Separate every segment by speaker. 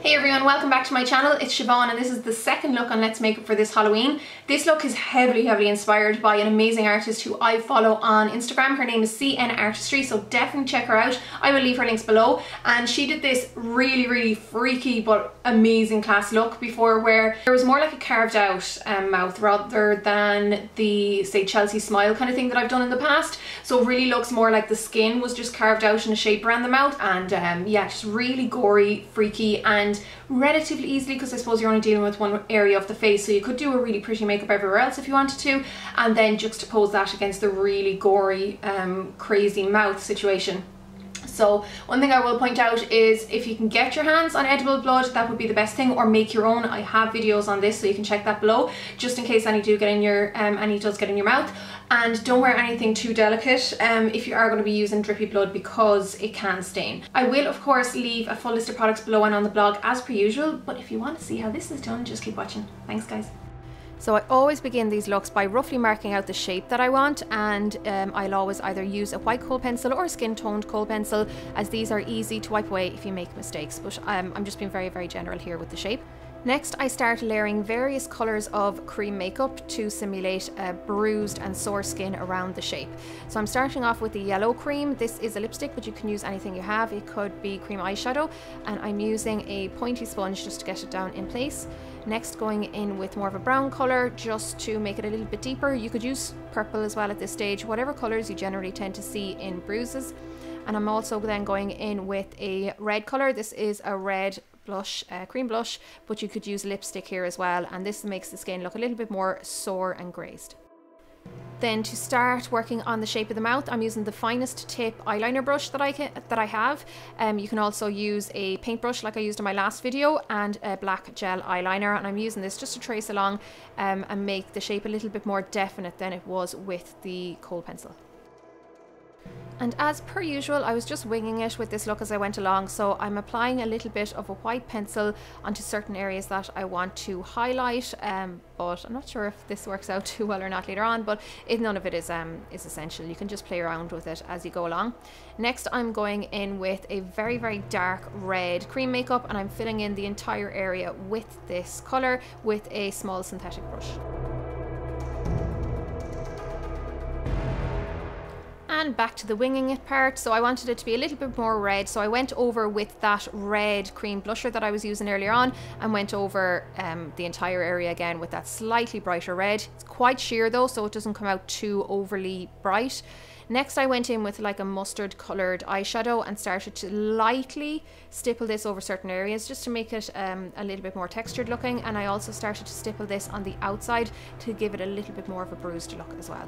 Speaker 1: Hey everyone, welcome back to my channel. It's Siobhán and this is the second look on LetzMakeup for this Halloween. This look is heavily inspired by an amazing artist who I follow on Instagram. Her name is CN Artistry, so definitely check her out. I will leave her links below. And she did this really freaky but amazing class look before, where there was more like a carved out mouth rather than the, say, Chelsea smile kind of thing that I've done in the past. So it really looks more like the skin was just carved out in a shape around the mouth, and yeah, just really gory, freaky, and relatively easily, because I suppose you're only dealing with one area of the face, so you could do a really pretty makeup everywhere else if you wanted to, and then juxtapose that against the really gory, crazy mouth situation. So one thing I will point out is if you can get your hands on edible blood, that would be the best thing, or make your own. I have videos on this, so you can check that below, just in case any does get in your mouth. And don't wear anything too delicate if you are going to be using drippy blood, because it can stain. I will of course leave a full list of products below and on the blog as per usual, but if you want to see how this is done, just keep watching. Thanks guys. So I always begin these looks by roughly marking out the shape that I want, and I'll always either use a white kohl pencil or a skin toned kohl pencil, as these are easy to wipe away if you make mistakes, but I'm just being very general here with the shape. Next, I start layering various colours of cream makeup to simulate a bruised and sore skin around the shape. So I'm starting off with the yellow cream. This is a lipstick, but you can use anything you have. It could be cream eyeshadow, and I'm using a pointy sponge just to get it down in place. Next, going in with more of a brown colour just to make it a little bit deeper. You could use purple as well at this stage, whatever colours you generally tend to see in bruises. And I'm also then going in with a red colour. This is a red blush, cream blush, but you could use lipstick here as well, and this makes the skin look a little bit more sore and grazed. Then to start working on the shape of the mouth, I'm using the finest tip eyeliner brush that I have. You can also use a paintbrush like I used in my last video, and a black gel eyeliner, and I'm using this just to trace along and make the shape a little bit more definite than it was with the kohl pencil. And as per usual, I was just winging it with this look as I went along, so I'm applying a little bit of a white pencil onto certain areas that I want to highlight, but I'm not sure if this works out too well or not later on, but none of it is essential. You can just play around with it as you go along. Next, I'm going in with a very dark red cream makeup, and I'm filling in the entire area with this colour with a small synthetic brush. And back to the winging it part. So I wanted it to be a little bit more red, so I went over with that red cream blusher that I was using earlier on, and went over the entire area again with that slightly brighter red. It's quite sheer though, so it doesn't come out too overly bright. Next, I went in with like a mustard coloured eyeshadow and started to lightly stipple this over certain areas just to make it a little bit more textured looking, and I also started to stipple this on the outside to give it a little bit more of a bruised look as well.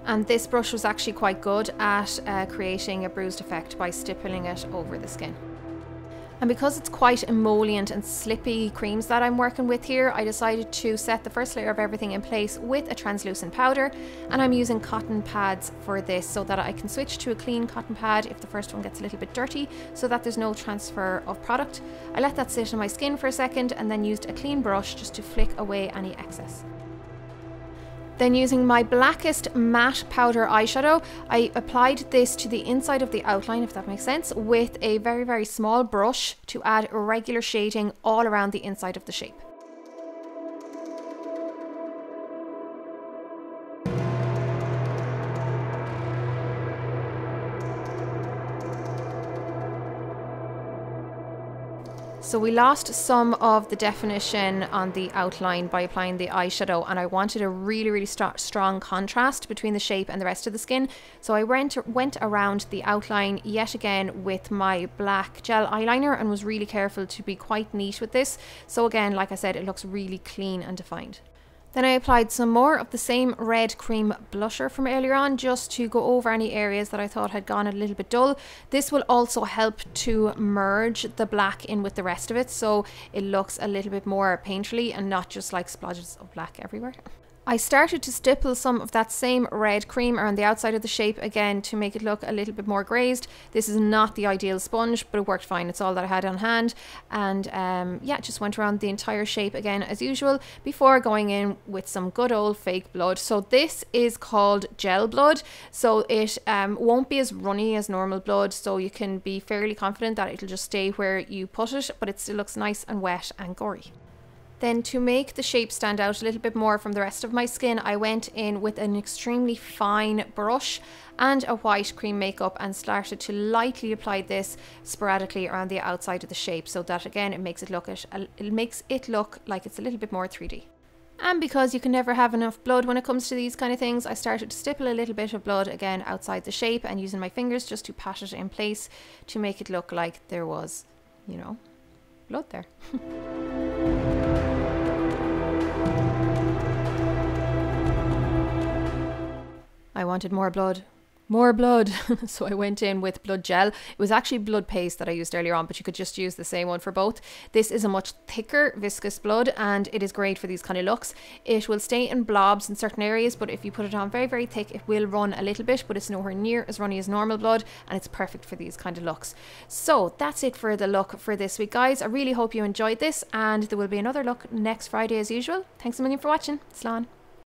Speaker 1: And this brush was actually quite good at creating a bruised effect by stippling it over the skin. And because it's quite emollient and slippy creams that I'm working with here, I decided to set the first layer of everything in place with a translucent powder, and I'm using cotton pads for this so that I can switch to a clean cotton pad if the first one gets a little bit dirty, so that there's no transfer of product. I let that sit on my skin for a second and then used a clean brush just to flick away any excess. Then using my blackest matte powder eyeshadow, I applied this to the inside of the outline, if that makes sense, with a very small brush to add irregular shading all around the inside of the shape. So we lost some of the definition on the outline by applying the eyeshadow, and I wanted a really strong contrast between the shape and the rest of the skin. So I went around the outline yet again with my black gel eyeliner and was really careful to be quite neat with this. So again, like I said, it looks really clean and defined. Then I applied some more of the same red cream blusher from earlier on, just to go over any areas that I thought had gone a little bit dull. This will also help to merge the black in with the rest of it, so it looks a little bit more painterly and not just like splotches of black everywhere. I started to stipple some of that same red cream around the outside of the shape again to make it look a little bit more grazed. This is not the ideal sponge, but it worked fine. It's all that I had on hand. And yeah, just went around the entire shape again as usual before going in with some good old fake blood. So this is called gel blood. So it won't be as runny as normal blood. So you can be fairly confident that it'll just stay where you put it, but it still looks nice and wet and gory. Then to make the shape stand out a little bit more from the rest of my skin, I went in with an extremely fine brush and a white cream makeup and started to lightly apply this sporadically around the outside of the shape, so that again it makes it look like it's a little bit more 3D. And because you can never have enough blood when it comes to these kind of things, I started to stipple a little bit of blood again outside the shape and using my fingers just to pat it in place to make it look like there was, you know, blood there. I wanted more blood. More blood. So I went in with blood gel. It was actually blood paste that I used earlier on, but you could just use the same one for both. This is a much thicker viscous blood and it is great for these kind of looks. It will stay in blobs in certain areas, but if you put it on very, very thick, it will run a little bit, but it's nowhere near as runny as normal blood and it's perfect for these kind of looks. So that's it for the look for this week, guys. I really hope you enjoyed this and there will be another look next Friday as usual. Thanks a million for watching. Slán.